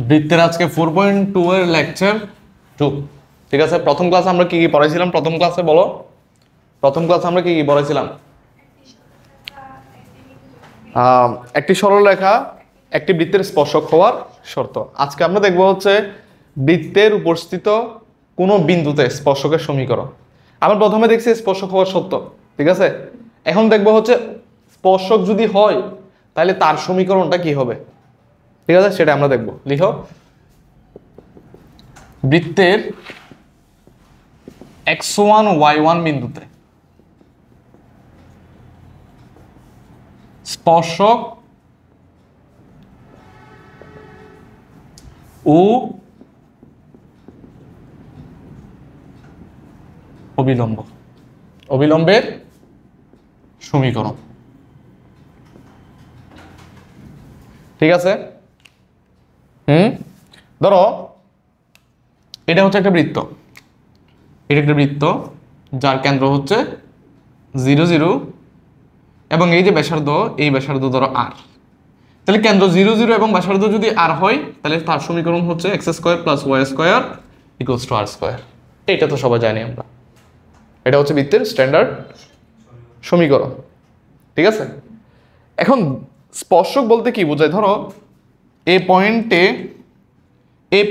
বৃত্তের আজকে 4.2 এর লেকচার 2। ঠিক আছে, প্রথম ক্লাসে আমরা কি কি পড়াইছিলাম? প্রথম ক্লাসে বলো, প্রথম ক্লাসে আমরা কি কি পড়াইছিলাম? একটি সরলরেখা একটি বৃত্তের স্পর্শক হওয়ার শর্ত। আজকে আমরা দেখব হচ্ছে বৃত্তের উপস্থিত কোনো বিন্দুতে স্পর্শকের সমীকরণ। আমরা প্রথমে দেখছি স্পর্শক হওয়ার শর্ত, ঠিক আছে। এখন দেখব হচ্ছে স্পর্শক যদি হয় তাহলে তার সমীকরণটা কি হবে, ঠিক আছে, সেটা আমরা দেখব। লিখো, বৃত্তের x1 y1 বিন্দুতে স্পর্শক ও অবিলম্ব, অবিলম্বের সমীকরণ। ঠিক আছে, ধরো এটা হচ্ছে একটা বৃত্ত, এটা একটা বৃত্ত যার কেন্দ্র হচ্ছে 0 0 এবং এই যে ব্যাসার্ধ, এই ব্যাসার্ধ ধরো r। তাহলে কেন্দ্র 0 0 এবং ব্যাসার্ধ যদি r হয় তাহলে তার সমীকরণ হচ্ছে x² + y² = r²। এটা তো সবাই জানি আমরা, এটা হচ্ছে বৃত্তের স্ট্যান্ডার্ড সমীকরণ। ঠিক আছে, এখন স্পর্শক বলতে কি বোঝায়? ধরো এই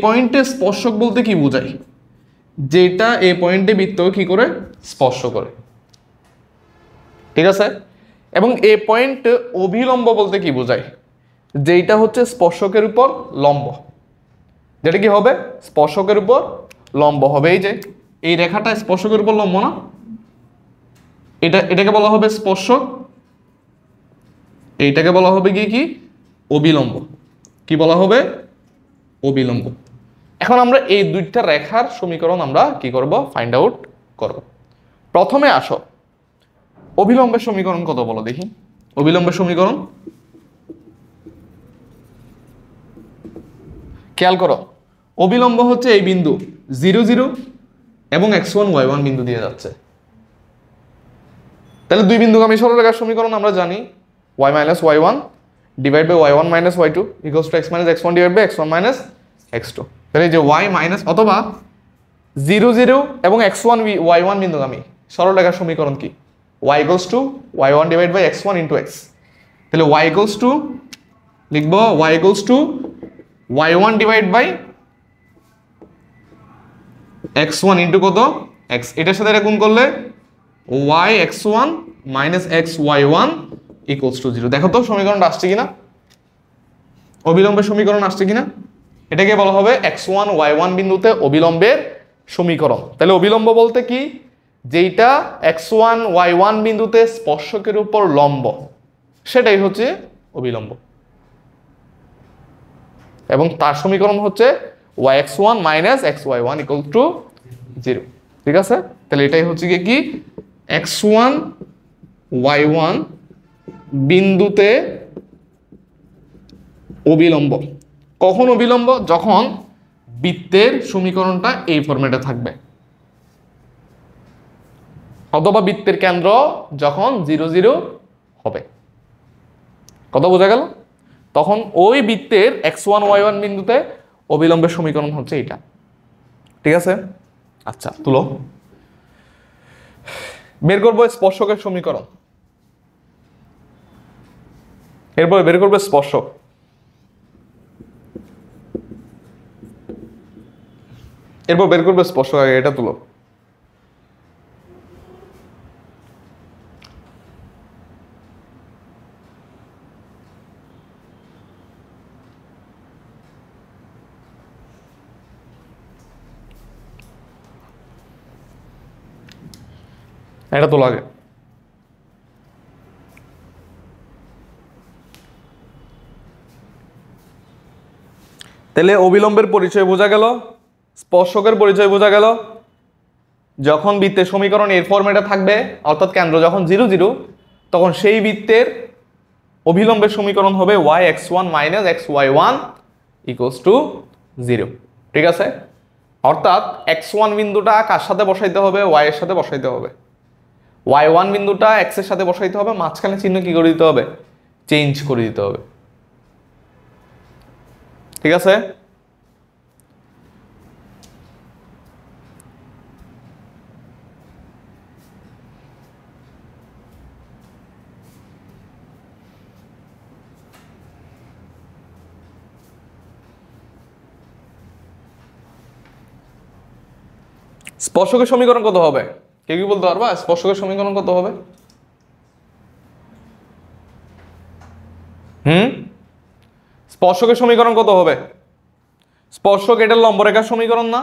পয়েন্টে স্পর্শক বলতে কি বোঝায়? যেটা এই পয়েন্টে বৃত্ত কি করে স্পর্শ করে, ঠিক আছে। এবং এই পয়েন্ট অভিলম্ব বলতে কি বোঝায়? যেটা হচ্ছে স্পর্শকের উপর লম্ব, যেটা কি হবে স্পর্শকের উপর লম্ব হবে। এই যে এই রেখাটা স্পর্শকের উপর লম্ব না, এটাকে বলা হবে স্পর্শক, এইটাকে বলা হবে কি অবিলম্ব। কি বলা হবে? অবিলম্ব। এখন আমরা এই দুইটা রেখার সমীকরণ আমরা কি করব? ফাইন্ড আউট করব। প্রথমে আসো অবিলম্বের সমীকরণ কত বলো দেখি। অবিলম্বের সমীকরণ খেয়াল করো, অবিলম্ব হচ্ছে এই বিন্দু 0 0 এবং x1 y1 বিন্দু দিয়ে যাচ্ছে। তাহলে দুই বিন্দুগামী সরলরেখার সমীকরণ আমরা জানি, y - y1 divide by y1 - y2 equals to x - x1 divide by x1 - x2। তাহলে যে y মাইনাস অথবা 0 0 এবং x1 y1 বিন্দুগামী সরলরেখার সমীকরণ কি? y equals to y1 divide by x1 into x। তাহলে y ইকুয়ালস টু লিখব y equals to y1 divide by x1 into কত? x। এটার সাথে এটা গুণ করলে y x1 minus x y1 equals to 0। দেখো তো সমীকরণটা আসছে কিনা, অবিলম্বের সমীকরণ আসছে কিনা। এটাকে বলা হবে x1 y1 বিন্দুতে অবিলম্বের সমীকরণ। তাহলে অবিলম্ব বলতে কি? যেটা x1 y1 বিন্দুতে স্পর্শকের উপর লম্ব, সেটাই হচ্ছে অবিলম্ব। এবং তার সমীকরণ হচ্ছে yx1 minus xy1 equal to 0। ঠিক আছে, তাহলে এটাই হচ্ছে কি x1 y1 বিন্দুতে অবিলম্ব। কখন অবিলম্ব? যখন বৃত্তের সমীকরণটা এই ফরম্যাটে থাকবে, অথবা বৃত্তের কেন্দ্র যখন 0 0 হবে। কথা বোঝা গেল? তখন ওই বৃত্তের x1 y1 বিন্দুতে অবিলম্বের সমীকরণ হচ্ছে এটা। ঠিক আছে, আচ্ছা তুলো, বের করবো স্পর্শকের সমীকরণ। এরপর বের করবে স্পর্শক। এরপর বের করবে স্পর্শক, আগে এটা তুলো। এটা তোলা আগে। তাহলে অবিলম্বের পরিচয় বোঝা গেল, স্পর্শকের পরিচয় বোঝা গেল। যখন বৃত্তের সমীকরণ এর ফরম্যাটে থাকবে, অর্থাৎ কেন্দ্র যখন 0 0, তখন সেই বৃত্তের অবিলম্বের সমীকরণ হবে y x1 minus x y1 equals to 0। ঠিক আছে, অর্থাৎ x1 বিন্দুটা কার সাথে বসাইতে হবে? y এর সাথে বসাইতে হবে। y1 বিন্দুটা x এর সাথে বসাইতে হবে, মাঝখানে চিহ্ন কি করে দিতে হবে? চেঞ্জ করে দিতে হবে। ঠিক আছে, স্পর্শকের সমীকরণ কত হবে? কে কি বলতে পারবা স্পর্শকের সমীকরণ কত হবে? স্পর্শকের সমীকরণ কত হবে? স্পর্শক এটা লম্বরেখার সমীকরণ না?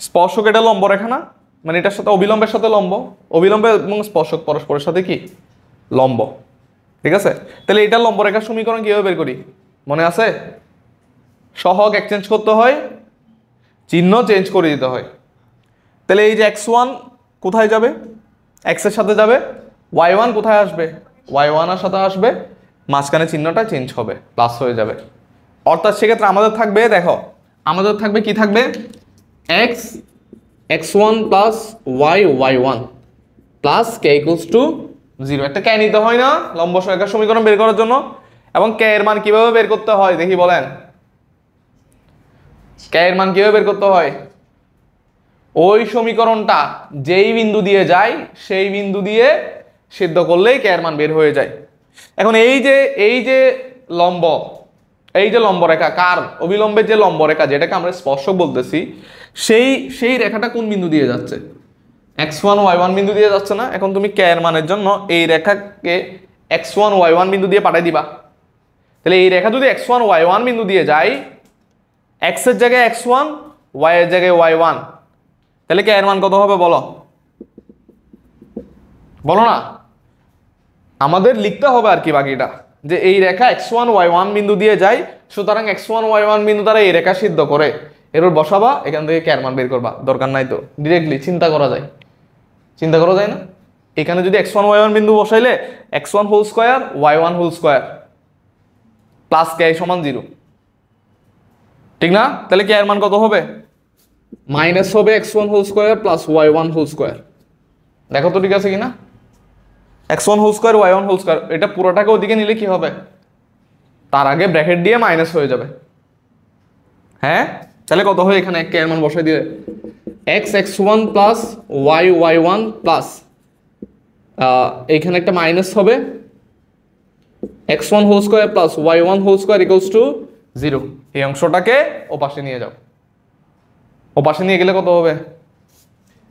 স্পর্শক এটা লম্বরেখা না? মানে এটার সাথে অবিলম্বের সাথে লম্ব, অবিলম্ব এবং স্পর্শক পরস্পরের সাথে কি লম্ব, ঠিক আছে? তাহলে এটা লম্বরেখার সমীকরণ কিভাবে বের করি মনে আছে? সহগ এক্সচেঞ্জ করতে হয়, চিহ্ন চেঞ্জ করে দিতে হয়। তাহলে এই যে x1 কোথায় যাবে? x এর সাথে যাবে, y1 কোথায় আসবে? y1 এর সাথে আসবে, মাঝখানে চিহ্নটা চেঞ্জ হবে, প্লাস হয়ে যাবে। অর্থাৎ সেক্ষেত্রে আমাদের থাকবে, দেখো আমাদের থাকবে কি থাকবে, x x1 plus y y1 plus k equals to 0। একটা কে নিতে হয় না লম্ব রেখার সমীকরণ বের করার জন্য? এবং কে এর মান কিভাবে বের করতে হয় দেখি বলেন? কে এর মান কিভাবে বের করতে হয়? ওই সমীকরণটা যেই বিন্দু দিয়ে যায় সেই বিন্দু দিয়ে সিদ্ধ করলেই কে এর মান বের হয়ে যায়। এখন এই যে লম্ব, এই যে লম্বরেখা, কার অবিলম্বের যে লম্বরেখা যেটাকে আমরা স্পর্শক বলতেছি, সেই রেখাটা কোন বিন্দু দিয়ে যাচ্ছে? x1 y1 বিন্দু দিয়ে যাচ্ছে না? এখন তুমি কে এর মানের জন্য এই রেখাকে x1 y1 বিন্দু দিয়ে পাঠিয়ে দিবা। তাহলে এই রেখা যদি x1 y1 বিন্দু দিয়ে যায়, x এর জায়গায় x1, y এর জায়গায় y1, তাহলে কে এর মান কত হবে বলো? বলো না, আমাদের লিখতে হবে আর কি বাকিটা, যে এই রেখা x1 y1 বিন্দু দিয়ে যায়, সুতরাং x1 y1 বিন্দু দ্বারা এই রেখা সিদ্ধ করে এরপর বসাবা, এখান থেকে কে এর মান বের করবা। দরকার নাই তো, ডিরেক্টলি চিন্তা করা যায়, চিন্তা করা যায় না? এখানে যদি x1 y1 বিন্দু বসাইলে x1 whole square y1 whole square plus কে সমান 0, ঠিক না? তাহলে কে এর মান কত হবে? মাইনাস হবে x1 whole square plus y1 whole square. দেখো তো ঠিক আছে কিনা? x1 whole square y1 whole square, এটা পুরোটাকে ওদিকে নিলে কি হবে? তার আগে ব্র্যাকেট দিয়ে মাইনাস হয়ে যাবে। হ্যাঁ, তাহলে কত হয় এখানে কে এর মান বসাই দিয়ে x x1 plus y y1 plus এইখানে একটা মাইনাস হবে x1 whole square plus y1 whole square equals to 0। এই অংশটাকে ওপাশে নিয়ে যাও, ওপাশে নিয়ে গেলে কত হবে?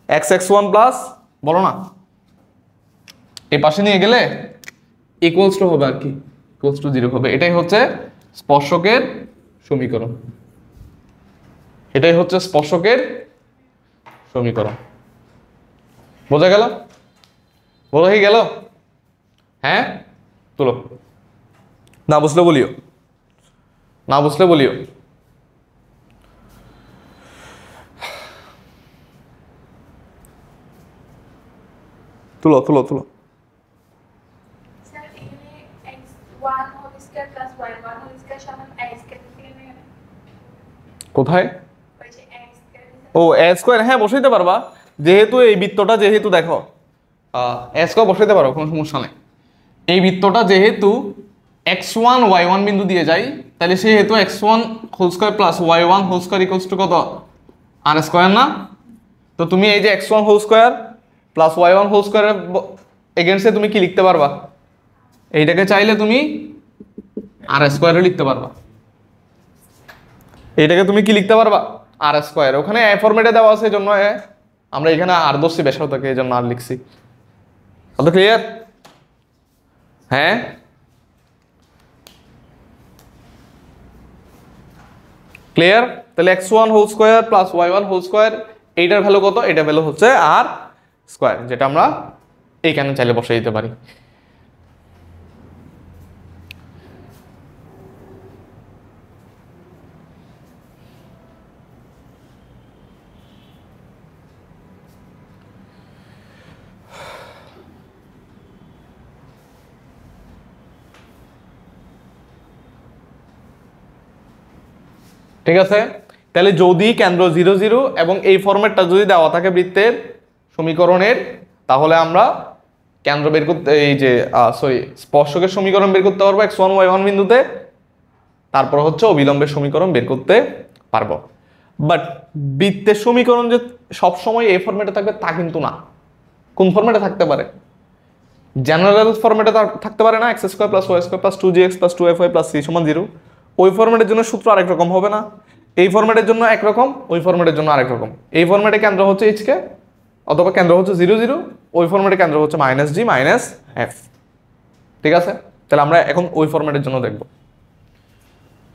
x x1 প্লাস, বলো না, এই পাশে নিয়ে গেলে ইকুয়ালস টু হবে আর কি, ইকুয়ালস টু 0 হবে। এটাই হচ্ছে স্পর্শকের সমীকরণ, এটাই হচ্ছে স্পর্শকের সমীকরণ। বোঝা গেল? বোঝা কি গেল? হ্যাঁ, তুলো। না বুঝলে বলিও, না বুঝলে বলিও। তুলো তুলো তুলো। কোথায়? ও এ স্কয়ার, হ্যাঁ বসাইতে পারবা, যেহেতু এই বৃত্তটা, যেহেতু দেখো এ স্কয়ার বসাইতে পারো, কোনো সমস্যা নেই। এই বৃত্তটা যেহেতু x1 y1 বিন্দু দিয়ে যায়, তাহলে সেহেতু x1 whole square plus y1 whole square equals to কত? আর স্কয়ার না? তো তুমি এই যে x1 whole square plus y1 whole square এগেইনস্টে তুমি কি লিখতে পারবা? এইটাকে চাইলে তুমি আর স্কয়ারে লিখতে পারবা, এইটাকে তুমি কি লিখতে পারবা? আর স্কয়ার। ওখানে এ ফরম্যাটে দেওয়া আছে, এজন্য আমরা এখানে আর দোষী ব্যাসার্ধকে এই জন্য আর লিখছি। কত ক্লিয়ার? হ্যাঁ, ক্লিয়ার? তাহলে x1 whole square plus y1 whole square, এইটার ভ্যালু কত? এটা ভ্যালু হচ্ছে আর স্কয়ার, যেটা আমরা এইখানে চাইলে বসাই দিতে পারি। ঠিক আছে? তাহলে যদি কেন্দ্র 0 0 এবং এই ফরম্যাটটা যদি দেওয়া থাকে বৃত্তের সমীকরণের, তাহলে আমরা কেন্দ্র বের করতে, এই যে স্পর্শকের সমীকরণ বের করতে পারবো x1 y1 বিন্দুতে, তারপর হচ্ছে অবিলম্বের সমীকরণ বের করতে পারবো। বাট বৃত্তের সমীকরণ যে সবসময় এই ফরম্যাটে থাকবে তা কিন্তু না। কোন ফরম্যাটে থাকতে পারে? জেনারেল ফরম্যাটে থাকতে পারে না, x² + y² + 2gx + 2fy + c = 0। ওই ফরম্যাটের জন্য সূত্র আরেক রকম হবে না? এই ফরম্যাটের জন্য একরকম, ওই ফরম্যাটের জন্য আরেক রকম। এই ফরম্যাটে কেন্দ্র হচ্ছে এইচকে অথবা কেন্দ্র হচ্ছে 0 0, ওই ফরম্যাটে কেন্দ্র হচ্ছে -g -f। ঠিক আছে, তাহলে আমরা এখন ওই ফরম্যাটের জন্য দেখব।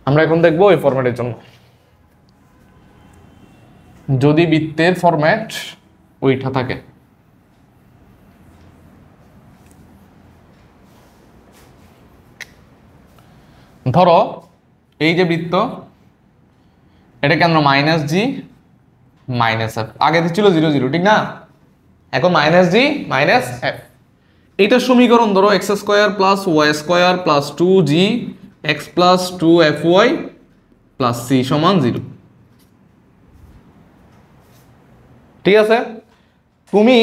আমরা এখন দেখব ওই ফরম্যাটের জন্য। যদি বৃত্তের ফরম্যাট ওইটা থাকে, ধরো এই যে বৃত্ত, এটা কেন্দ্র -g -f, আগে ছিল 0 0, ঠিক না? এখন -g -f। এটা সমীকরণ ধরো x² + y² + 2g x + 2fy + c = 0। ঠিক আছে, তুমি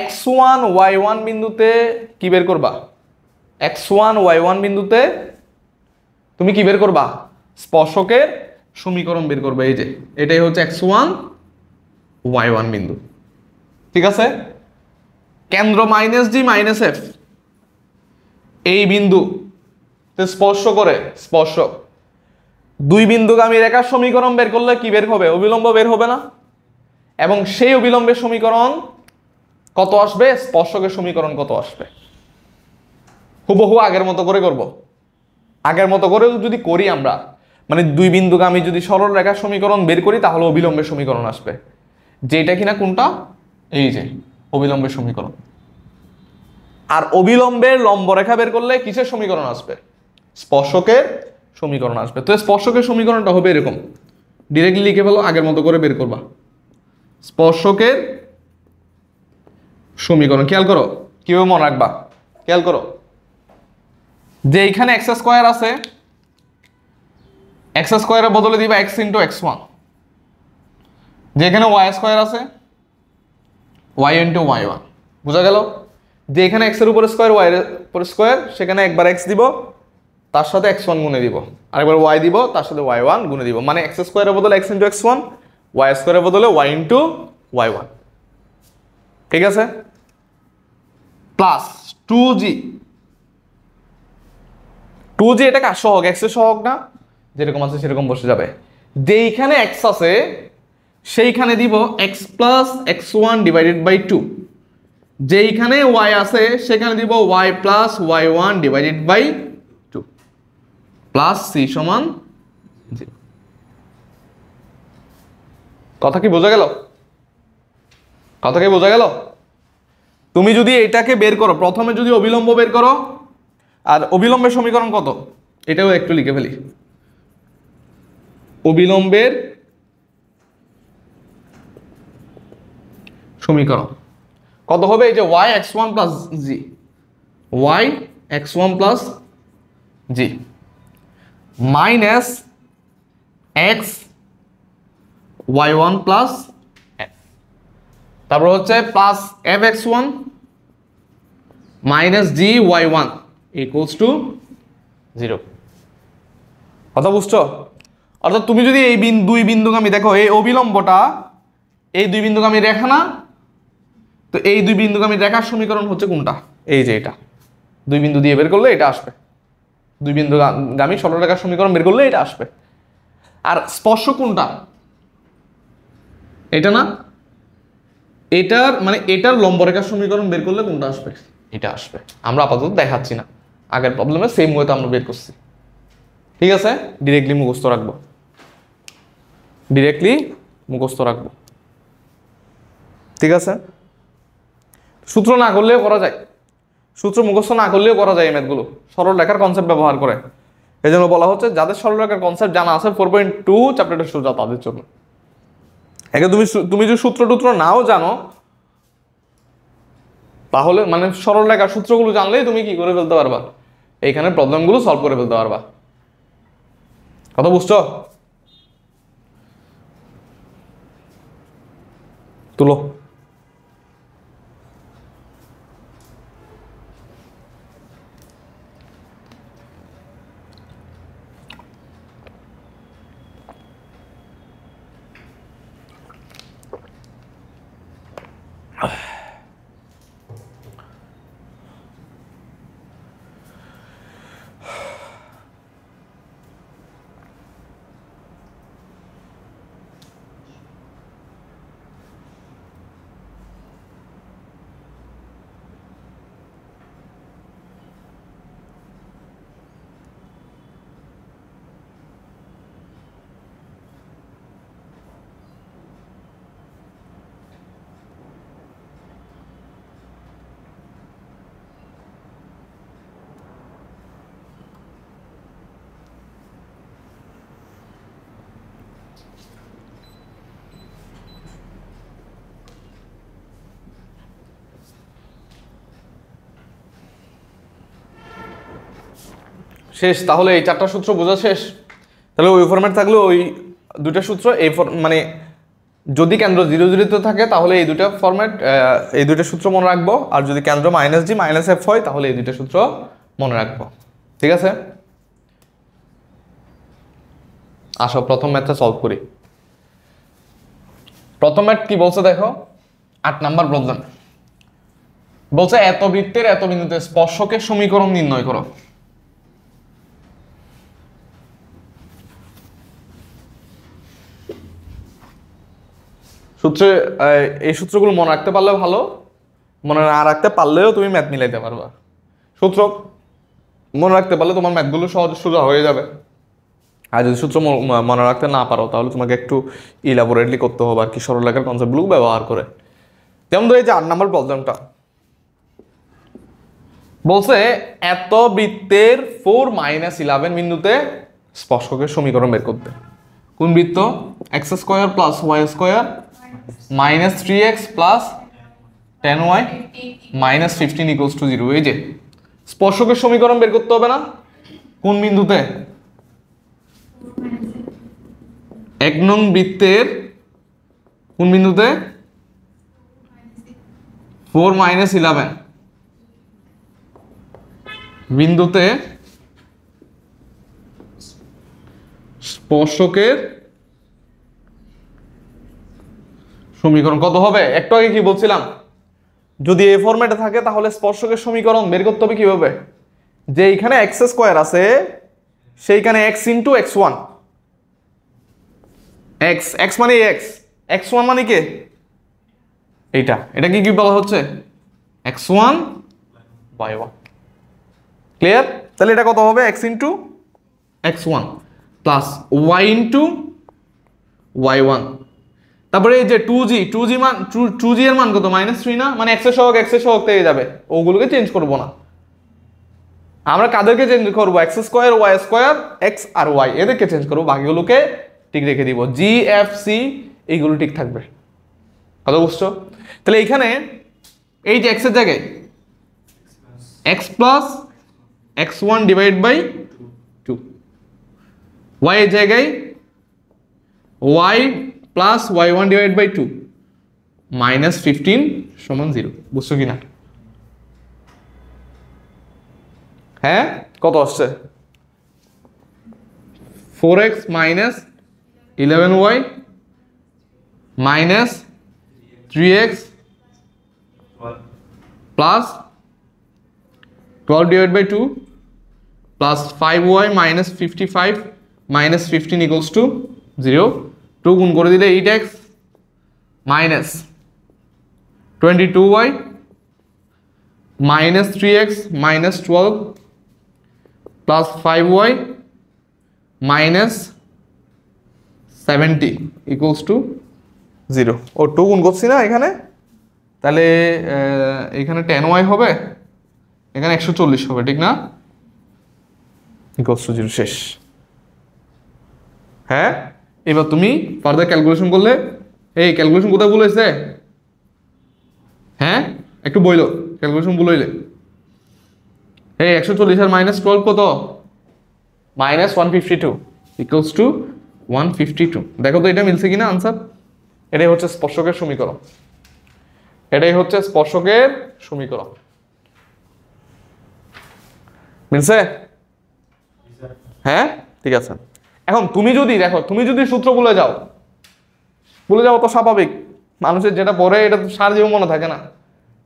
x1 y1 বিন্দুতে কি বের করবা? x1 y1 বিন্দুতে তুমি কি বের করবা? স্পর্শকের সমীকরণ বের করবে। এই যে এটাই হচ্ছে x1 y1 বিন্দু। ঠিক আছে, কেন্দ্র -g -f এই বিন্দু স্পর্শ করে, স্পর্শক দুই বিন্দুগামী রেখার সমীকরণ বের করলে কি বের হবে? অবিলম্ব বের হবে না? এবং সেই অবিলম্বের সমীকরণ কত আসবে? স্পর্শকের সমীকরণ কত আসবে? হুবহু আগের মতো করে করব। আগের মতো করে যদি করি আমরা, মানে দুই বিন্দুগামী যদি সরল রেখার সমীকরণ বের করি, তাহলে অবিলম্বের সমীকরণ আসবে। যেটা কিনা কোনটা? এই যে অবিলম্বের সমীকরণ। আর অবিলম্বের লম্ব রেখা বের করলে কিসের সমীকরণ আসবে? স্পর্শকের সমীকরণ আসবে। তো স্পর্শকের সমীকরণটা হবে এরকম, ডিরেক্টলি লিখে ফেলো, আগের মতো করে বের করবা। স্পর্শকের সমীকরণ খেয়াল করো, কিভাবে মনে রাখবা খেয়াল করো। যে এইখানে x² আছে, x² এর বদলে দিবা x × x1। যেখানে y² আছে, y × y1। বুঝা গেল? যে এখানে x এর উপর স্কয়ার, y এর উপর স্কয়ার, সেখানে একবার x দিব, তার সাথে x1 গুণে দিব, আরেকবার y দিব, তার সাথে y1 গুণে দিব। মানে x² এর বদলে x × x1, y² এর বদলে y × y1। ঠিক আছে, প্লাস 2g। 2g এটা কার সহগ? x এর সহগ না? যেরকম আছে সেরকম বসে যাবে। যেইখানে x আছে সেইখানে দিব x + x1 / 2। যেইখানে y আছে সেখানে দিব y + y1 / 2 প্লাস c = 0। কথা কি বোঝা গেল? কথা কি বোঝা গেল? তুমি যদি এটাকে বের করো, প্রথমে যদি অবিলম্ব বের করো, আর অবিলম্বের সমীকরণ কত এটাও একটু লিখে ফেলি। অবিলম্বের সমীকরণ কত হবে? এই যে y x1 + g, y x1 + g minus x y1 + f, তারপর হচ্ছে plus f x1 minus g y1 = 0। কথা বুঝছো? অর্থাৎ তুমি যদি এই দুই বিন্দুগামী দেখো, এই অবিলম্বটা এই দুই বিন্দুগামী রেখা না? তো এই দুই বিন্দুগামী রেখার সমীকরণ হচ্ছে কোনটা? এই যে এটা, দুই বিন্দু দিয়ে বের করলে এটা আসবে। দুই বিন্দুগামী সরলরেখার সমীকরণ বের করলে এটা আসবে। আর স্পর্শ কোনটা? এটা না? এটার মানে এটার লম্ব রেখার সমীকরণ বের করলে কোনটা আসবে? এটা আসবে। আমরা আপাতত দেখাচ্ছি না, আগের প্রবলেমে সেম ওয়েতে আমরা বের করছি। ঠিক আছে, ডিরেক্টলি মুখস্থ রাখবো, ডিরেক্টলি মুখস্থ রাখবো। ঠিক আছে, সূত্র না করলেও করা যায়, সূত্র মুখস্থ না করলেও করা যায় এই ম্যাথগুলো, সরল রেখার কনসেপ্ট ব্যবহার করে। এই জন্য বলা হচ্ছে যাদের সরল রেখার কনসেপ্ট জানা আছে 4.2 চ্যাপ্টারটা সোজা তাদের জন্য। একে তুমি যদি সূত্র টুত্র নাও জানো, তাহলে মানে সরল রেখার সূত্রগুলো জানলেই তুমি কি করে ফেলতে পারবা, এইখানে প্রবলেমগুলো সলভ করে ফেলতে পারবা। কথা বুঝছো? তুলো। শেষ। তাহলে এই 4টা সূত্র বোঝা শেষ। তাহলে ওই ফরম্যাট থাকলে ওই দুইটা সূত্র এই মানে যদি কেন্দ্র 0 0 থাকে তাহলে এই দুইটা ফরম্যাট এই দুইটা সূত্র মনে রাখবো, আর যদি কেন্দ্র -d -f হয় তাহলে এই দুইটা সূত্র মনে রাখবো। ঠিক আছে, আসো প্রথম ম্যাথটা সলভ করি। প্রথম ম্যাথ কি বলছে দেখো, 8 নাম্বার প্রবলেম বলছে এত বৃত্তের এত বিন্দুতে স্পর্শকের সমীকরণ নির্ণয় করো। সূত্রে এই সূত্রগুলো মনে রাখতে পারলে ভালো, মনে না রাখতে পারলেও তুমি ম্যাথ মিলাইতে পারবা। সূত্র মনে রাখতে পারলে তোমার ম্যাথগুলো সহজ সোজা হয়ে যাবে, আর যদি সূত্র মনে রাখতে না পারো তাহলে তোমাকে একটু ইলাবোরেটলি করতে হবে আর কি, সরলরেখার কনসেপ্টগুলো ব্যবহার করে। যেমন ধরো এই যে 8 নাম্বার প্রবলেমটা বলছে এত বৃত্তের 4 - 11 বিন্দুতে স্পর্শকের সমীকরণ বের করতে। কোন বৃত্ত? x² + y² - 3x + 10y - 15 = 0। এই যে স্পর্শকের সমীকরণ বের করতে হবে না? কোন বিন্দুতে? 1 নং বৃত্তের কোন বিন্দুতে? 4 - 11 বিন্দুতে স্পর্শকের সমীকরণ কত হবে? একটু আগে কি বলছিলাম, যদি এই ফরম্যাটে থাকে তাহলে স্পর্শকের সমীকরণ বের করতে হবে কিভাবে? যে এইখানে x² আছে সেইখানে x * x1, x মানে x, x1 মানে কি? এটা কি বলা হচ্ছে? x1 y1। ক্লিয়ার? তাহলে এটা কত হবে? x * x1 plus y * y1। তারপরে এই যে 2g মান 2g এর মান কত? -3 না? মানে x এর সহগ থেকে যাবে, ওগুলোকে চেঞ্জ করব না। আমরা কাদেরকে চেঞ্জ করব? x² y² x আর y এদেরকে চেঞ্জ করব, বাকিগুলোকে ঠিক রেখে দিব। g f c এইগুলো ঠিক থাকবে। কথা বুঝছো? তাহলে এইখানে এই যে x এর জায়গায় x plus x1 divide by 2, y এর জায়গায় y plus y1 divide by 2 -15 = 0। বুঝছো কিনা? হ্যাঁ, কত আসছে? 4x - 11y -3x plus 12 divide by 2 plus 5y -55 -15 = 0। 2 গুণ করে দিলে 8x minus 22y minus 3x minus 12 plus 5y minus 70 equals to 0। ও 2 গুণ করছি না এখানে, তাহলে এখানে 10y হবে, এখানে 140 হবে, ঠিক না? equals to 0। শেষ। হ্যাঁ, এবার তুমি ফার্দার ক্যালকুলেশন করলে, এই ক্যালকুলেশন কোথায় ভুল হয়েছে? হ্যাঁ, একটু বইলো ক্যালকুলেশন ভুল হইলে। এই 140 আর -12 কত? -152 equals to 152। দেখো তো এটা মিলছে কিনা আনসার। এটাই হচ্ছে স্পর্শকের সমীকরণ, এটাই হচ্ছে স্পর্শকের সমীকরণ। মিলছে? হ্যাঁ, ঠিক আছে। এখন তুমি যদি দেখো, তুমি যদি সূত্র ভুলে যাও তো স্বাভাবিক, মানুষের যেটা পড়ে এটা তো সারা জীবন মনে থাকে না,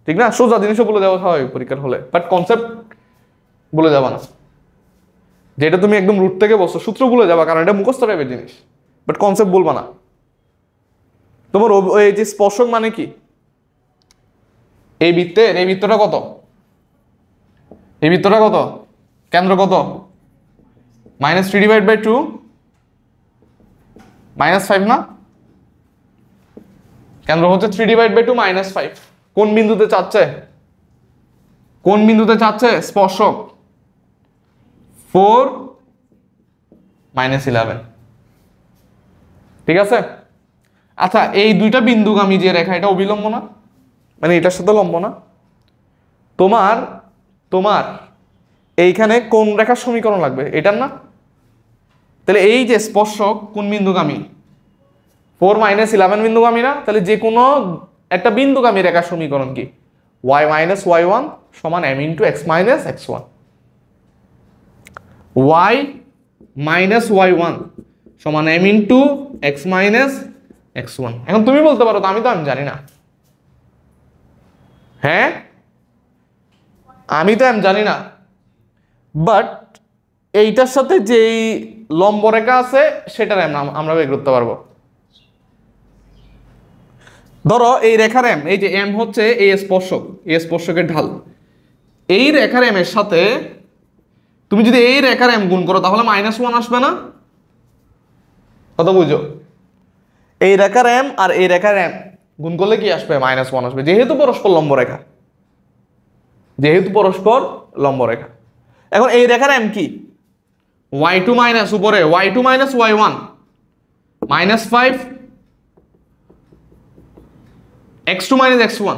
ঠিক না? সোজা জিনিসও ভুলে যাওয়া স্বাভাবিক পরীক্ষার হলে, বাট কনসেপ্ট ভুলে যাবা না। যেটা তুমি একদম রুট থেকে বসছো, সূত্র ভুলে যাবা কারণ এটা মুখস্থ টাইপের জিনিস, বাট কনসেপ্ট বলবা না। তোমার এই যে স্পর্শক মানে কি? এই বৃত্তটা কত? এই বৃত্তটা কত? কেন্দ্র কত? -3 ডিভাইড বাই 2 -5 না? কেন্দ্র হচ্ছে 3 ডিভাইড বাই 2 -5। কোন বিন্দুতে চাচ্ছে? কোন বিন্দুতে চাচ্ছে স্পর্শক? 4 - 11। ঠিক আছে? আচ্ছা, এই দুইটা বিন্দুগামী যে রেখা, এটা অবিলম্ব না? মানে এটার সাথে লম্ব না? তোমার এইখানে কোন রেখার সমীকরণ লাগবে? এটার না? তাহলে এই যে স্পর্শক কোন বিন্দুগামী? 4 - 11 বিন্দুগামী না? তাহলে যে কোনো একটা বিন্দুগামী রেখার সমীকরণ কি? y - y1 সমান m × x - x1, y - y1 সমান m × x - x1। এখন তুমি বলতে পারো তো আমি জানি না। হ্যাঁ, আমি জানি না, বাট এইটার সাথে যেই লম্ব রেখা আছে সেটার আমরা বের করতে পারবো। ধরো এই রেখার এম, এই যে এম হচ্ছে এই স্পর্শক, এই স্পর্শকের ঢাল। এই রেখার এম এর সাথে তুমি যদি এই রেখার এম গুণ করো তাহলে -1 আসবে না? কত বুঝো? এই রেখার এম আর এই রেখার এম গুণ করলে কি আসবে? -1 আসবে, যেহেতু পরস্পর লম্ব রেখা, যেহেতু পরস্পর লম্ব রেখা। এখন এই রেখার এম কি? y2 মাইনাস উপরে y2 - y1 -5 x2 - x1।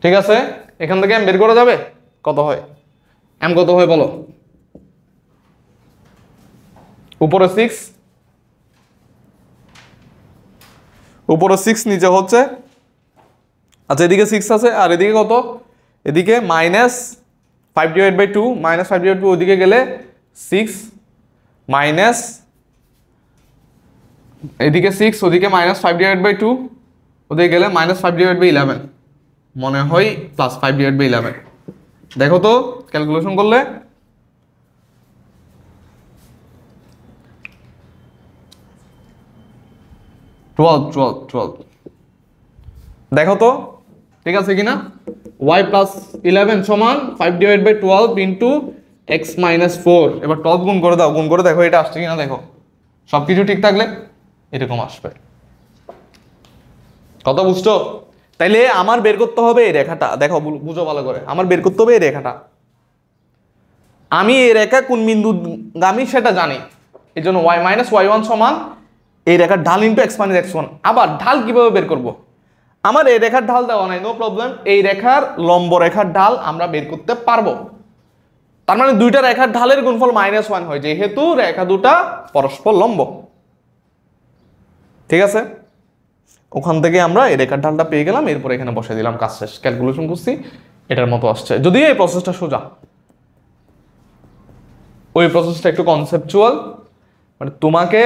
ঠিক আছে, এখান থেকে এম বের করা যাবে? কত হয় এম? কত হয় বলো? উপরে 6, উপরে 6, নিচে হচ্ছে, আচ্ছা এদিকে 6 আছে আর এদিকে কত? এদিকে -5/2 -5/2, ওদিকে গেলে 6 মাইনাস, এদিকে 6 ওদিকে -5/2, ওদিকে গেলে -5/11, মনে হয় +5/11। দেখো তো ক্যালকুলেশন করলে টুয়েলভ। দেখো তো ঠিক আছে কিনা? y + 11 সমান 5/12 × x - 4। এবার 12 গুণ করে দাও, গুণ করে দেখো এটা আসছে কিনা। দেখো সবকিছু ঠিক থাকলে এরকম আসবে। কথা বুঝছো? তাইলে আমার বের করতে হবে এই রেখাটা। দেখো বুঝো ভালো করে, আমার বের করতে হবে এই রেখাটা। আমি এই রেখা কোন বিন্দুগামী সেটা জানি, এই জন্য y - y1 সমান এই রেখার ঢাল × x - x1। আবার ঢাল কিভাবে বের করব? আমার এই রেখার ঢাল দেওয়া নাই, নো প্রবলেম। এই রেখার লম্ব রেখার ঢাল আমরা বের করতে পারবো। তার মানে দুইটা রেখার ঢালের গুণফল -1 হয়, যেহেতু রেখা দুটা পরস্পর লম্ব। ঠিক আছে, ওখান থেকে আমরা এই রেখার ঢালটা পেয়ে গেলাম, এরপর এখানে বসে দিলাম, কাজ শেষ। ক্যালকুলেশন করছি, এটার মতো আসছে। যদিও এই প্রসেসটা সোজা, ওই প্রসেসটা একটু কনসেপচুয়াল, মানে তোমাকে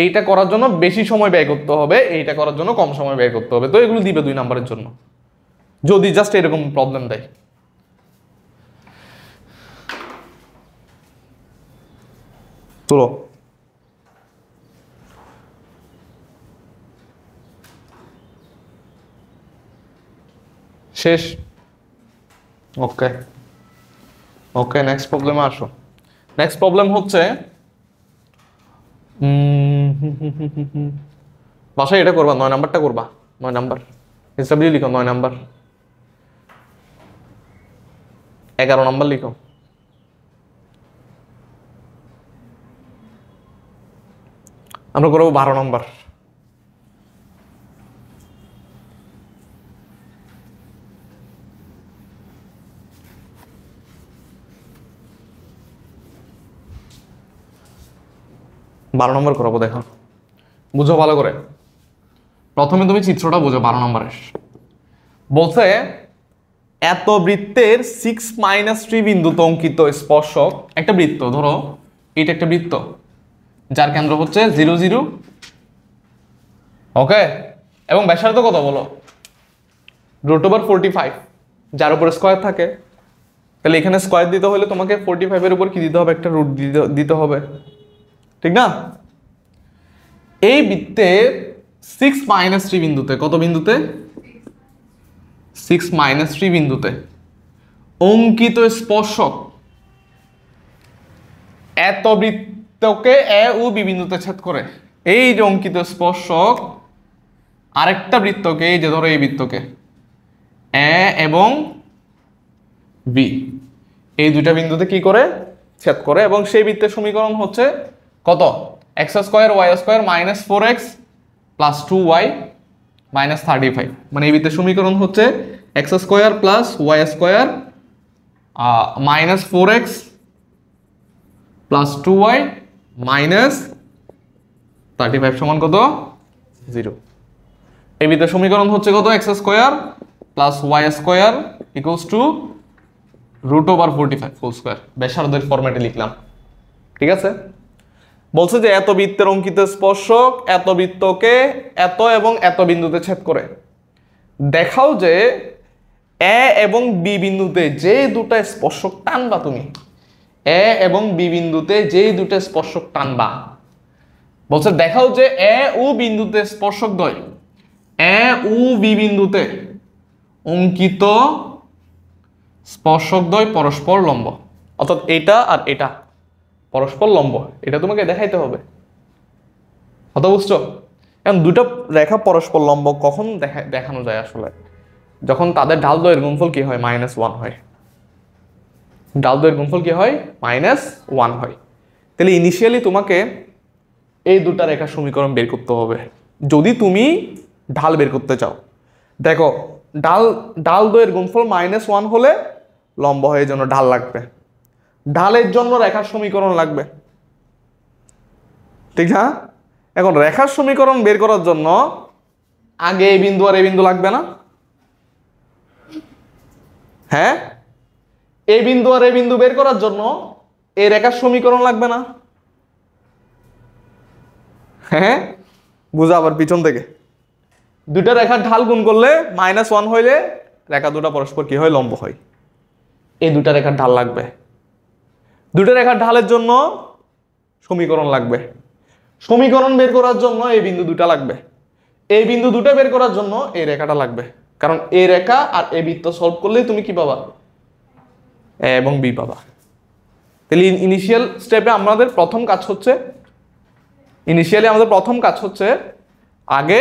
এইটা করার জন্য বেশি সময় ব্যয় করতে হবে, এইটা করার জন্য কম সময় ব্যয় করতে হবে। তো এগুলো দিবে 2 নম্বরের জন্য, যদি জাস্ট এরকম প্রবলেম দেয়। চলো শেষ। ওকে ওকে, নেক্সট প্রবলেমে আসো। নেক্সট প্রবলেম হচ্ছে বাসায় এটা করবা, 9 নাম্বারটা করবা। 9 নাম্বার এসডব্লিউ লিখো, 9 নাম্বার। 11 নাম্বার লিখো। আমরা করবো 12 নাম্বার। বারো নম্বর করাবো। দেখো বুঝো ভালো করে। প্রথমে তুমি চিত্রটা বোঝো 12 নম্বরের। বলছে এত বৃত্তের 6 - 3 বিন্দুতে অঙ্কিত স্পর্শক একটা বৃত্ত। ধরো এটা একটা বৃত্ত যার কেন্দ্র হচ্ছে 0 0। ওকে, এবং ব্যাসার্ধ কত বলো? √45, যার উপর স্কয়ার থাকে। তাহলে এখানে স্কয়ার দিতে হলে তোমাকে 45 এর উপর কি দিতে হবে? একটা রুট দিতে হবে, ঠিক না? এই বৃত্তের 6 - 3 বিন্দুতে, কত বিন্দুতে? 6 - 3 বিন্দুতে অঙ্কিত স্পর্শক এত বৃত্তকে এ ও বি বিন্দুতে ছেদ করে। এই যে অঙ্কিত স্পর্শক আরেকটা বৃত্তকে, এই যে ধরো এই বৃত্তকে এ এবং বি, এই দুইটা বিন্দুতে কি করে? ছেদ করে। এবং সেই বৃত্তের সমীকরণ হচ্ছে কত? x² y² -4x + 2y - 35। মানে এই বৃত্তের সমীকরণ হচ্ছে x square plus y square minus 4x plus 2y minus 35 সমান কত 0। এই ভিতরে সমীকরণ হচ্ছে কত x square plus y square equals to √45 whole square. ব্যাসার্ধের ফরম্যাটে লিখলাম, ঠিক আছে। বলছে যে এত বৃত্তের অঙ্কিত স্পর্শক এত বৃত্তকে এত এবং এত বিন্দুতে ছেদ করে। দেখাও যে এ এবং বি বিন্দুতে যে দুটো স্পর্শক টানবা তুমি, এ এবং বি বিন্দুতে যে দুটো স্পর্শক টানবা, বলছে দেখাও যে এ ও বিন্দুতে স্পর্শকদ্বয় এ ও বি বিন্দুতে অঙ্কিত স্পর্শকদ্বয় পরস্পর লম্ব। অর্থাৎ এটা আর এটা পরস্পর লম্ব, এটা তোমাকে দেখাইতে হবে। কথা বুঝছো? এখন দুটো রেখা পরস্পর লম্ব কখন দেখানো যায় আসলে? যখন তাদের ঢাল দয়ের গুণফল কি হয় -1 হয়। ঢাল দয়ের গুণফল কি হয় -1 হয়। তাহলে ইনিশিয়ালি তোমাকে এই দুটা রেখার সমীকরণ বের করতে হবে যদি তুমি ঢাল বের করতে চাও। দেখো ঢাল দয়ের গুণফল -1 হলে লম্ব হয়ে জন্য ঢাল লাগবে, ঢালের জন্য রেখার সমীকরণ লাগবে, ঠিক না? এখন রেখার সমীকরণ বের করার জন্য আগে এই বিন্দু আর এই বিন্দু লাগবে না? হ্যাঁ, এই বিন্দু আর এই বিন্দু বের করার জন্য এই রেখার সমীকরণ লাগবে না? হ্যাঁ, বুঝা আবার পিছন থেকে। দুটা রেখার ঢাল গুণ করলে -1 হইলে রেখা দুটা পরস্পর কি হয় লম্ব হয়। এই দুটা রেখার ঢাল লাগবে, দুটা রেখার ঢালের জন্য সমীকরণ লাগবে, সমীকরণ বের করার জন্য এই বিন্দু দুটা লাগবে, এই বিন্দু দুটা বের করার জন্য এই রেখাটা লাগবে। কারণ এই রেখা আর এই বৃত্ত সলভ করলেই তুমি কি পাবা? এ এবং বি পাবা। তাহলে ইনিশিয়াল স্টেপে আমাদের প্রথম কাজ হচ্ছে আগে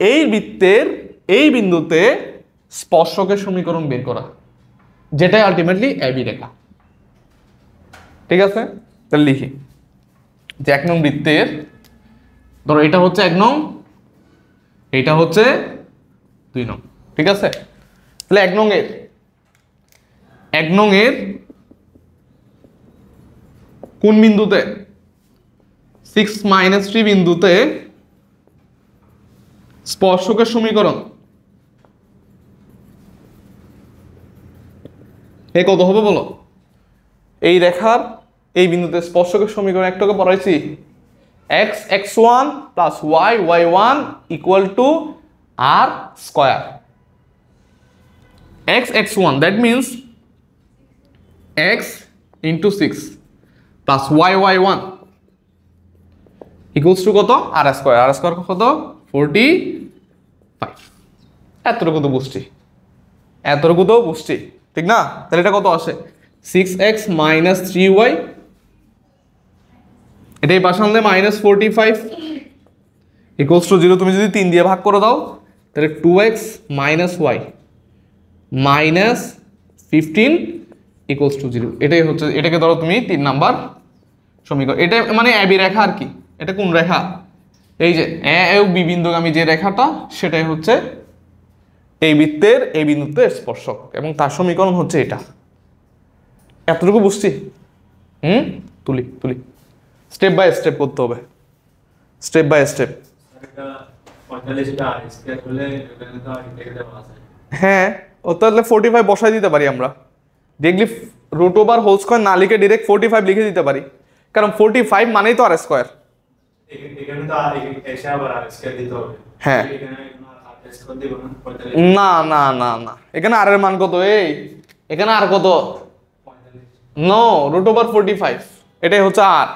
এই বৃত্তের এই বিন্দুতে স্পর্শকের সমীকরণ বের করা, যেটাই আলটিমেটলি এবি রেখা। ঠিক আছে, তাহলে লিখি যে 1 নং বৃত্তের, ধরো এটা হচ্ছে 1 নং, এটা হচ্ছে 2 নং। ঠিক আছে, তাহলে 1 নং এর কোন বিন্দুতে 6 - 3 বিন্দুতে স্পর্শকের সমীকরণ এ কত হবে বলো? এই রেখার এই বিন্দুতে স্পর্শকের সমীকরণ একটাকে পড়াইছি, x(x1) + y(y1) = r square. x(x1) that means x into 6 plus y(y1) equals to কত? r square. r square কত? 45. এতটুকু তো বুঝছি, ঠিক না? তাহলে এটা কত আসে? 6x - 3y, এটাই পাশে আনলে -45 equals to 0। তুমি যদি 3 দিয়ে ভাগ করে দাও তাহলে 2x - y -15 equals to 0। এটাই হচ্ছে, এটাকে ধরো তুমি 3 নাম্বার সমীকরণ। এটা মানে এবি রেখা আর কি। এটা কোন রেখা? এই যে এ ও বি বিন্দুগামী যে রেখাটা, সেটাই হচ্ছে এই বৃত্তের এই বিন্দুতে স্পর্শক, এবং তার সমীকরণ হচ্ছে এটা। এতটুকু বুঝছি? তুলি স্টেপ বাই স্টেপ করতে হবে, স্টেপ বাই স্টেপ। হ্যাঁ, ও তাহলে 45 বসাই দিতে পারি আমরা ডিরেক্টলি, √হোল স্কয়ার না লিখে ডিরেক্ট 45 লিখে দিতে পারি, কারণ 45 মানেই তো আর স্কয়ার। হ্যাঁ, না না না না, এখানে আর এর মান কত? এখানে আর কত? নো, √45, এটাই হচ্ছে আর,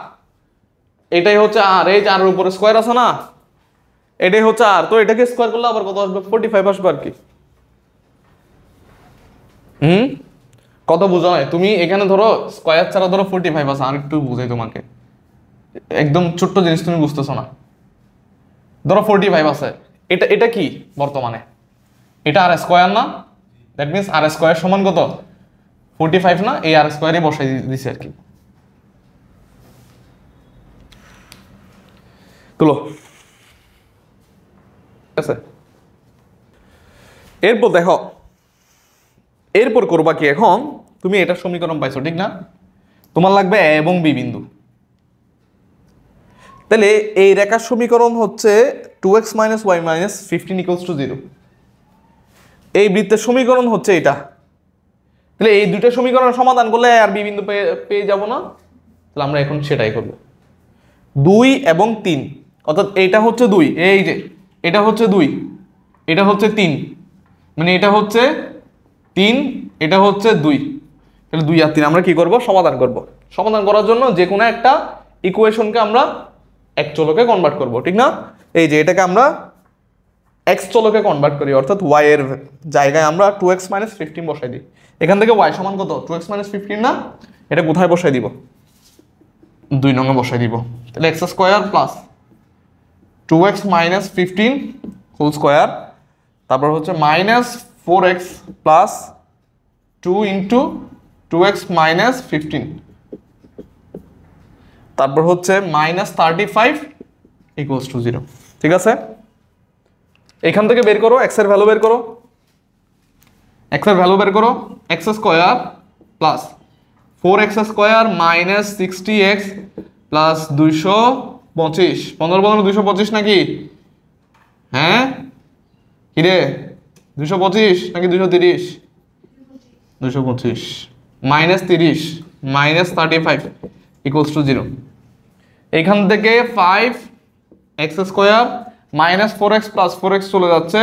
এটাই হচ্ছে আর। এই যে আর এর উপরে স্কয়ার আছে না, এটাই হচ্ছে আর। তো এটাকে স্কয়ার করলে আবার কত আসবে? 45 আসবে আর কি। কত বুঝো নাই তুমি? এখানে ধরো স্কয়ার ছাড়া ধরো 45 আছে, আর একটু বুঝাই তোমাকে, একদম ছোট্ট জিনিস তুমি বুঝতেছো না। ধরো 45 আছে, এটা কি বর্তমানে? এটা আর স্কয়ার না? দ্যাট মিন্স আর স্কয়ার সমান কত? 45 না? এই আর স্কয়ারই বসাই দিছি আর কি। তুলো, ঠিক আছে। এরপর দেখো এরপর করবা কি, এখন তুমি এটা সমীকরণ পাইছো ঠিক না, তোমার লাগবে এ এবং বি বিন্দু। তাহলে এই রেখার সমীকরণ হচ্ছে 2x - y - 15 = 0। এই বৃত্তের সমীকরণ হচ্ছে এটা। তাহলে এই দুইটা সমীকরণ সমাধান করলে আর বি বিন্দু পেয়ে যাব না? তাহলে আমরা এখন সেটাই করব। 2 এবং 3, অর্থাৎ এটা হচ্ছে 2, এই যে এটা হচ্ছে 2, এটা হচ্ছে 3, মানে এটা হচ্ছে 3, এটা হচ্ছে 2। তাহলে 2 আর 3 আমরা কি করব, সমাধান করব। সমাধান করার জন্য যে কোনো একটা ইকুয়েশনকে আমরা এক চলকে কনভার্ট করব, ঠিক না? এই যে এটাকে আমরা এক্স চলকে কনভার্ট করি, অর্থাৎ y এর জায়গায় আমরা 2x - 15 বসাই দিই। এখান থেকে y সমান কত, 2x - 15 না? এটা কোথায় বসাই দিব, 2 নং এ বসাই দিব। তাহলে x square plus 2x - 15 whole square, তারপর হচ্ছে -4x প্লাস 2 ইন্টু 2x - 15, তারপর হচ্ছে -35 = 0। ঠিক আছে, এখান থেকে বের করো x এর ভ্যালু বের করো, x এর ভ্যালু বের করো, x square plus 4x square minus 60x plus 225, 15 15 225 নাকি? হ্যাঁ কিরে, 225 নাকি 230? 225 মাইনাস 30 মাইনাস 35 = 0। এখান থেকে 5x square minus 4x plus 4x চলে যাচ্ছে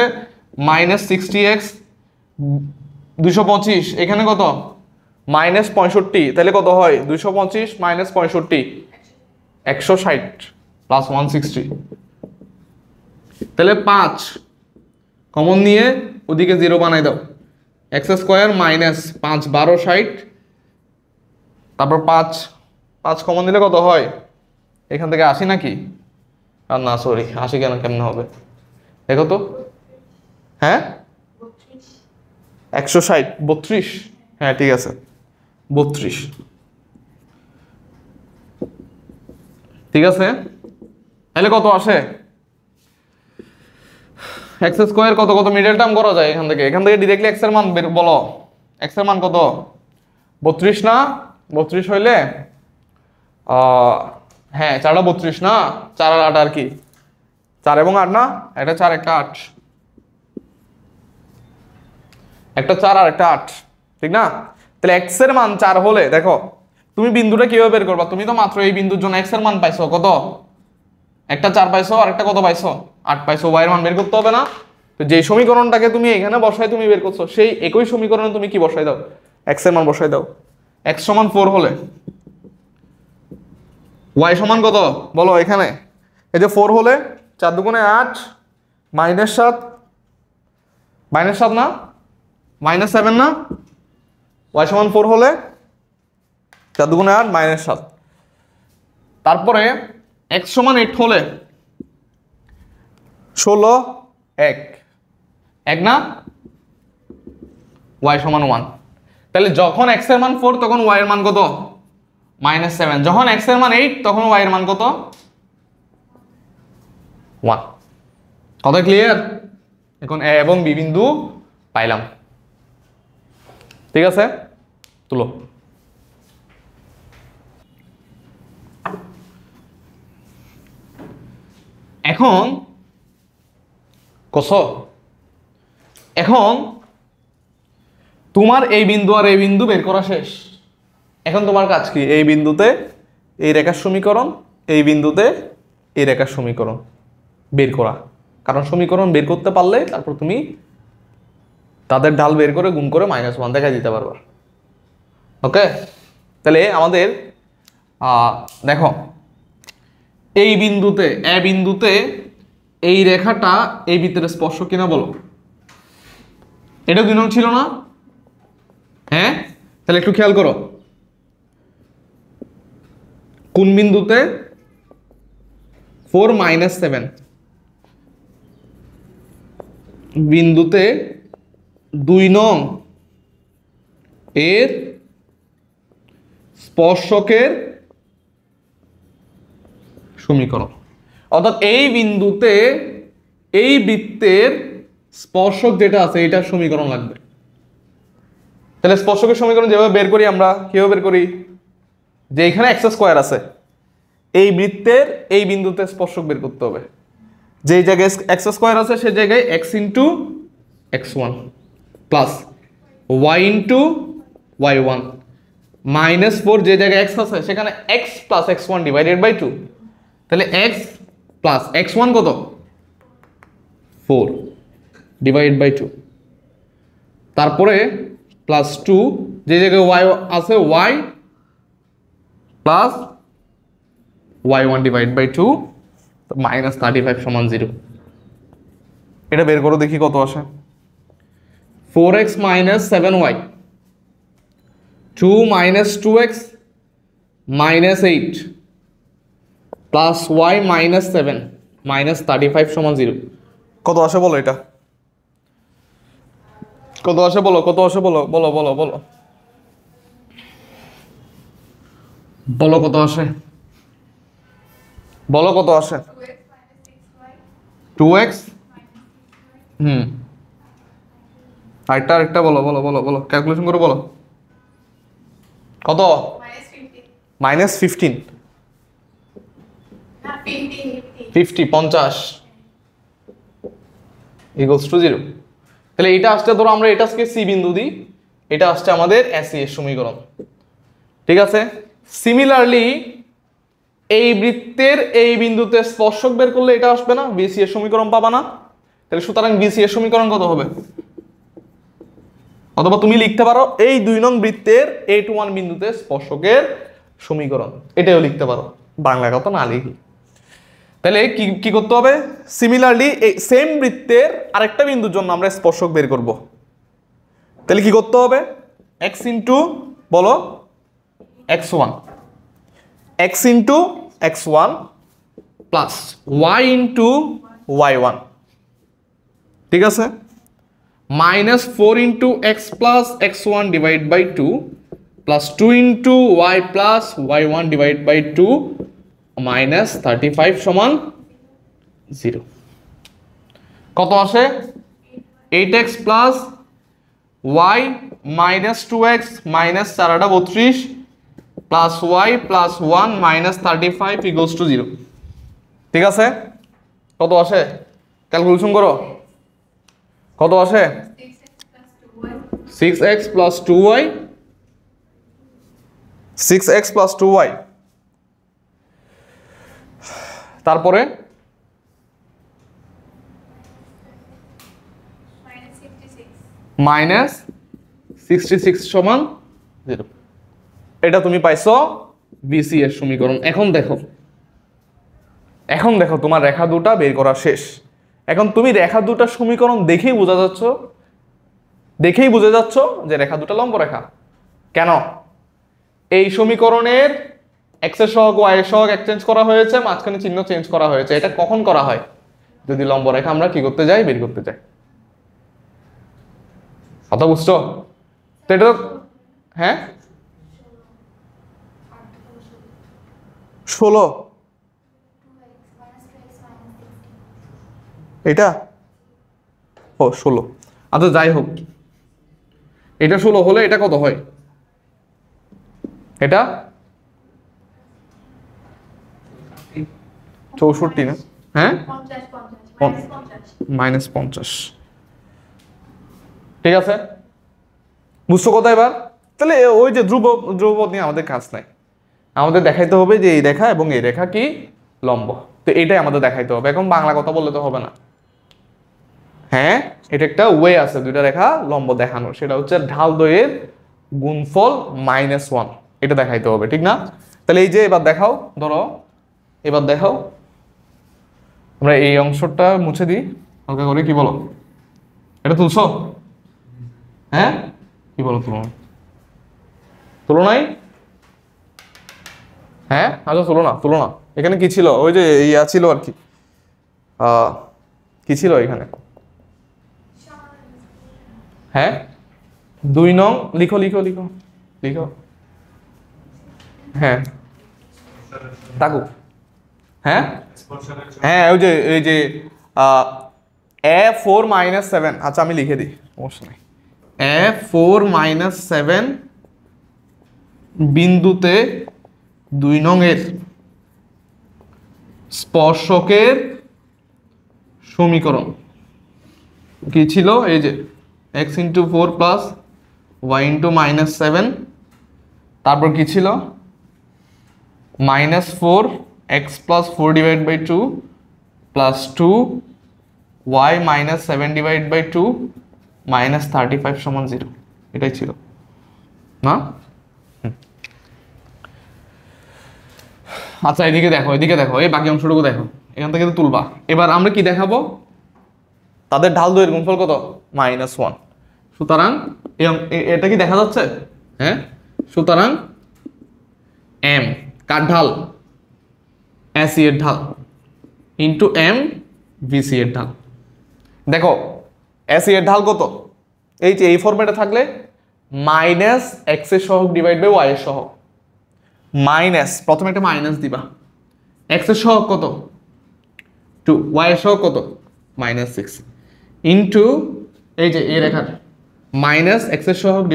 মাইনাস 60x, 225 এখানে কত, মাইনাস 65, তাহলে কত হয় 225 মাইনাস 65, 160 প্লাস 160। তাহলে 5 কমন নিয়ে ওদিকে 0 বানাই দাও, x স্কয়ার মাইনাস 5 12 60, তারপর 5 কমন দিলে কত হয়, এখান থেকে 80 নাকি? আর না সরি 80 কেন, কেমন হবে দেখো তো, হ্যাঁ 160 32, হ্যাঁ ঠিক আছে 32, ঠিক আছে। তাহলে কত আসে, এক্স স্কয়ার কত কত মিডল টার্ম করা যায় এখান থেকে ডিরেক্টলি এক্স এর মান বের বলো, এক্স এর মান কত 32 না? 32 হইলে হ্যাঁ 4 32 না, 4 আর 8 আর কি, 4 এবং 8 না, একটা 4 একটা 8, একটা 4 আর একটা 8, ঠিক না? তাহলে এক্স এর মান 4 হলে দেখো তুমি বিন্দুটা কিভাবে বের করবা, তুমি তো মাত্র এই বিন্দুর জন্য এক্স এর মান পাইছো কত, একটা 4 পাইছো আর একটা কত পাইছো 8 পাইছো, y এর মান বের করতে হবে না? তো যে সমীকরণটাকে তুমি এখানে বসাই তুমি বের করছো, সেই একই সমীকরণে তুমি কি বসাই দাও, x এর মান বসাই দাও। x সমান 4 হলে y সমান কত বলো, এখানে এই যে 4 হলে 4 দুগুণে 8 -7 -7 না -7 না, y সমান 4 হলে 4 দুগুণে 8 -7, তারপরে x সমান 8 হলে 16 1 না, y সমান 1। তাহলে যখন x এর মান 4 তখন y এর মান কত -7, যখন x এর মান 8 তখন y এর মান কত 1। কথা ক্লিয়ার? এখন a এবং b বিন্দু পাইলাম, ঠিক আছে তুলো। এখন কস, এখন তোমার এই বিন্দু আর এই বিন্দু বের করা শেষ। এখন তোমার কাজ কি, এই বিন্দুতে এই রেখার সমীকরণ, এই বিন্দুতে এই রেখার সমীকরণ বের করা, কারণ সমীকরণ বের করতে পারলে তারপর তুমি তাদের ঢাল বের করে গুণ করে -1 দেখা দিতে পারবা। ওকে, তাহলে আমাদের দেখো এই বিন্দুতে এ বিন্দুতে এই রেখাটা এই বৃত্তের স্পর্শ কিনা বলো, এটা 2 নং ছিল না? হ্যাঁ, তাহলে একটু খেয়াল করো কোন বিন্দুতে 4 -7 বিন্দুতে 2 নং এর স্পর্শকের সমীকরণ, অর্থাৎ এই বিন্দুতে এই বৃত্তের স্পর্শক যেটা আছে এটার সমীকরণ লাগবে। তাহলে স্পর্শকের সমীকরণ যেভাবে বের করি আমরা কিভাবে বের করি, যে এখানে এক্স স্কোয়ার আছে, এই বৃত্তের এই বিন্দুতে স্পর্শক বের করতে হবে। যেই জায়গায় এক্স স্কোয়ার আছে সেই জায়গায় x into x one plus y into y one minus 4, যে জায়গায় এক্স আছে সেখানে x plus x one divided by 2। তাহলে এক্স প্লাস এক্স ওয়ান কত 4 ডিভাইডেড বাই 2, তারপরে প্লাস 2, যে জায়গায় ওয়াই আছে y plus y one divide by 2 minus 35 সমান 0। এটা বের করো দেখি কত আসে। 4x minus 7y 2 minus 2x minus 8 plus y minus 7 minus 35 সমান 0। কত আসে বলো, এটা কত আসে বলো, কত আসে বলো, বলো বলো বলো বলো কত আসে, বলো কত আসে। 2x আরেকটা বলো বলো বলো বলো ক্যালকুলেশন করে বলো কত, মাইনাস 15 50 ইকুয়ালস টু 0। তাহলে এটা আসছে, ধরো আমরা এটা আজকে সি বিন্দু দিই, এটা আসছে আমাদের এসি এর সমীকরণ, ঠিক আছে। সিমিলারলি এই বৃত্তের এই বিন্দুতে স্পর্শক বের করলে এটা আসবে না, বিসি এর সমীকরণ পাবা না। তাহলে সুতরাং বিসি এর সমীকরণ কত হবে, অথবা তুমি লিখতে পারো এই 2 নং বৃত্তের A21 বিন্দুতে স্পর্শকের সমীকরণ, এটাও লিখতে পারো, বাংলা কথা না লিখি। তাহলে কি করতে হবে, সিমিলারলি এই সেম বৃত্তের আরেকটা বিন্দুর জন্য আমরা স্পর্শক বের করব। তাহলে কি করতে হবে, x ইন্টু বলো x1 x into x1 plus y into y1, ঠিক আছে, minus 4 into x plus x1 divide by 2 plus 2 into y plus y1 divide by 2 minus 35 সমান 0। কত আসে, 8x plus y minus 2x minus 4 plus y plus 1 minus 35 equals to 0, ঠিক আছে। কত আসে calculation করো, কত আসে 6x plus 2y 6x plus 2y, তারপরে মাইনাস 66 সমান 0। এটা তুমি পাইছো বিসি এর সমীকরণ। এখন দেখো তোমার রেখা দুটা বের করা শেষ। এখন তুমি রেখা দুটার সমীকরণ দেখেই বোঝা যাচ্ছ যে রেখা দুটা লম্ব রেখা। কেন, এই সমীকরণের এক্স এর সহগ ওয়াই এর সহগ এক্সচেঞ্জ করা হয়েছে, মাঝখানে চিহ্ন চেঞ্জ করা হয়েছে। এটা কখন করা হয়, যদি লম্ব রেখা আমরা কি করতে যাই, বের করতে যাই। কথা বুঝছো তো, এটা হ্যাঁ 16 এটা ও 16, আচ্ছা যাই হোক, এটা 16 হলে এটা কত হয়, এটা 64 না, হ্যাঁ মাইনাস 50, ঠিক আছে। বুঝছো কথা এবার। তাহলে ওই যে ধ্রুবপদ নিয়ে আমাদের কাজ নাই, আমাদের দেখাইতে হবে যে এই রেখা এবং এই রেখা কি লম্ব, তো এটাই আমাদের দেখাইতে হবে। এখন বাংলা কথা বললে তো হবে না, হ্যাঁ এটা একটা ওয়ে আছে দুইটা রেখা লম্ব দেখানোর, সেটা হচ্ছে ঢাল দ্বয়ের গুণফল -1, এটা দেখাইতে হবে, ঠিক না। তাহলে এই যে এবার দেখাও, ধরো এবার দেখাও, আমরা এই অংশটা মুছে দিই হালকা করে, কি বলো, এটা তুলছো, হ্যাঁ কি বলো, তুলনায় হ্যাঁ, আচ্ছা তুলো না, এখানে কি ছিল, ওই যে ইয়া ছিল আর কি, কি ছিল এখানে, হ্যাঁ 2 নং লিখো, হ্যাঁ তাকু, হ্যাঁ ওই যে A4 - 7, আচ্ছা আমি লিখে দিই, সমস্যা নেই, A4 - 7 বিন্দুতে 2 নং এর স্পর্শকের সমীকরণ কি ছিল? এই যে x × 4 + y × -7, তারপর কি ছিল? -4x + 4/2 + 2y - 7/2 -35 = 0, এটাই ছিল না? আচ্ছা, এদিকে দেখো, এই বাকি অংশটুকু দেখো, এখান থেকে তো তুলবা। এবার আমরা কি দেখাবো? তাদের ঢাল দৈর্ঘ্য গুণফল কত? -1। সুতরাং এটা কি দেখা যাচ্ছে? হ্যাঁ, সুতরাং m কার ঢাল? AC এর ঢাল ইন্টু m VC এর ঢাল। দেখো AC এর ঢাল কত? এই যে এই ফরম্যাটে থাকলে -x এর সহগ / y এর সহগ, মাইনাস, প্রথমে একটা মাইনাস দিবা। x এর সহগ কত? 2, y এর সহগ কত? -6 ইন্টু এই যে এই রেখার -x এর সহগ /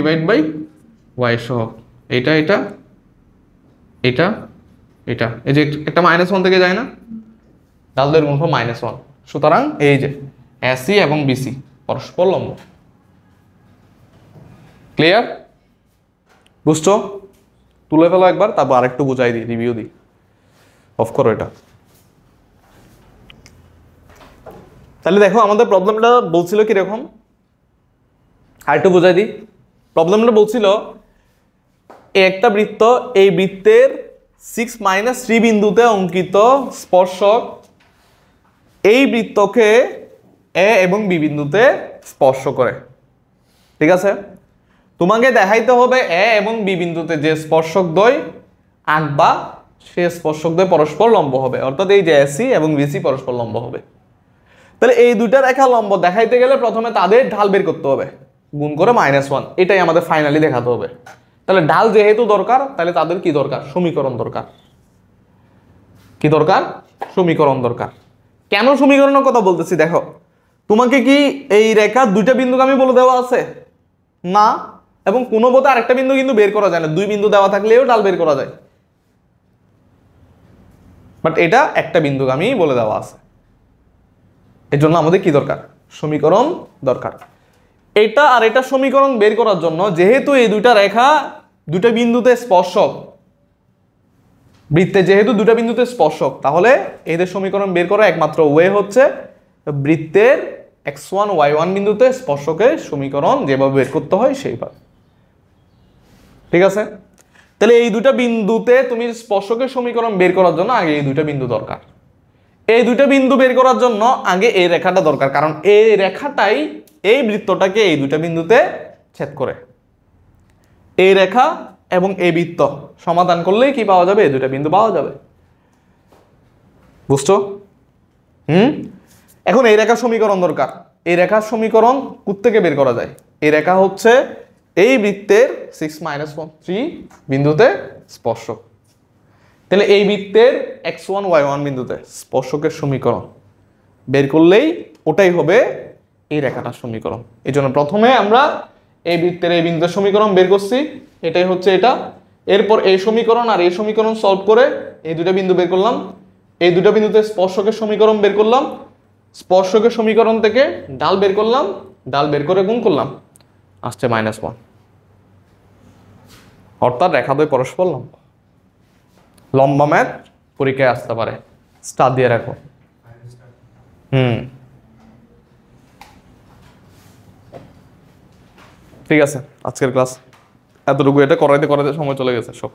y এর সহগ, এটা এটা এটা এটা, এই যে একটা -1 থেকে যায় না, ঢালদের গুণফল -1। সুতরাং এই যে AC এবং BC পরস্পর লম্ব। ক্লিয়ার? বুঝছো? তুলে ফেলো একবার, তারপর আরেকটু বুঝাই দিই, রিভিউ দিই। অফ করো এটা। তাহলে দেখো আমাদের প্রবলেমটা বলছিল কিরকম, আরেকটু বুঝাই দিই। প্রবলেমটা বলছিল একটা বৃত্ত, এই বৃত্তের 6 - 3 বিন্দুতে অঙ্কিত স্পর্শক এই বৃত্তকে A এবং B বিন্দুতে স্পর্শ করে। ঠিক আছে? তোমাকে দেখাইতে হবে A এবং B বিন্দুতে যে স্পর্শক দ্বয় আঁকবা, সে স্পর্শক দ্বয় পরস্পর লম্ব হবে, অর্থাৎ এই যে AC এবং BC পরস্পর লম্ব হবে। তাহলে এই দুইটা রেখা লম্ব দেখাইতে গেলে প্রথমে তাদের ঢাল বের করতে হবে, গুণ করে -1, এটাই আমাদের ফাইনালি দেখাতে হবে। তাহলে ঢাল যেহেতু দরকার, তাহলে তাদের কি দরকার? সমীকরণ দরকার। কি দরকার? সমীকরণ দরকার। কেন সমীকরণের কথা বলতেছি দেখো, তোমাকে কি এই রেখা দুইটা বিন্দুগামী বলে দেওয়া আছে? না, এবং কোনো মতে আরেকটা বিন্দু কিন্তু বের করা যায় না, 2 বিন্দু দেওয়া থাকলেও ঢাল বের করা যায়, বাট এটা একটা বিন্দুগামী বলে দেওয়া আছে। এর জন্য আমাদের কি দরকার? সমীকরণ দরকার। এটা আর এটা সমীকরণ বের করার জন্য, যেহেতু এই দুইটা রেখা দুইটা বিন্দুতে স্পর্শক, বৃত্তে যেহেতু দুইটা বিন্দুতে স্পর্শক, তাহলে এদের সমীকরণ বের করা একমাত্র ওয়ে হচ্ছে বৃত্তের x1 y1 বিন্দুতে স্পর্শকের সমীকরণ যেভাবে বের করতে হয় সেইভাবে। ঠিক আছে? তাহলে এই দুইটা বিন্দুতে তুমি স্পর্শকের সমীকরণ বের করার জন্য আগে এই দুইটা বিন্দু দরকার। এই দুইটা বিন্দু বের করার জন্য আগে এই রেখাটা দরকার, কারণ এই রেখাটাই এই বৃত্তটাকে এই দুইটা বিন্দুতে ছেদ করে। এই রেখা এবং এই বৃত্ত সমাধান করলেই কি পাওয়া যাবে? এই দুইটা বিন্দু পাওয়া যাবে। বুঝছো? এখন এই রেখার সমীকরণ দরকার। এই রেখার সমীকরণ কোত্থেকে বের করা যায়? এই রেখা হচ্ছে এই বৃত্তের 6 - 3 বিন্দুতে স্পর্শক। তাহলে এই বৃত্তের x1 y1 বিন্দুতে স্পর্শকের সমীকরণ বের করলেই ওটাই হবে এই রেখাটার সমীকরণ। এই জন্য প্রথমে আমরা এই বৃত্তের এই বিন্দুর সমীকরণ বের করছি, এটাই হচ্ছে এটা। এরপর এই সমীকরণ আর এই সমীকরণ সলভ করে এই দুটো বিন্দু বের করলাম, এই দুটো বিন্দুতে স্পর্শকের সমীকরণ বের করলাম, স্পর্শকের সমীকরণ থেকে ঢাল বের করলাম, ঢাল বের করে গুণ করলাম, আসছে -1। অর্থাৎ রেখাদ্বয় পরস্পর লম্ব। লম্বা ম্যাথ পরীক্ষায় আসতে পারে, স্টার দিয়ে রাখো। ঠিক আছে, আজকের ক্লাস এতটুকু। এটা করাইতে সময় চলে গেছে সব।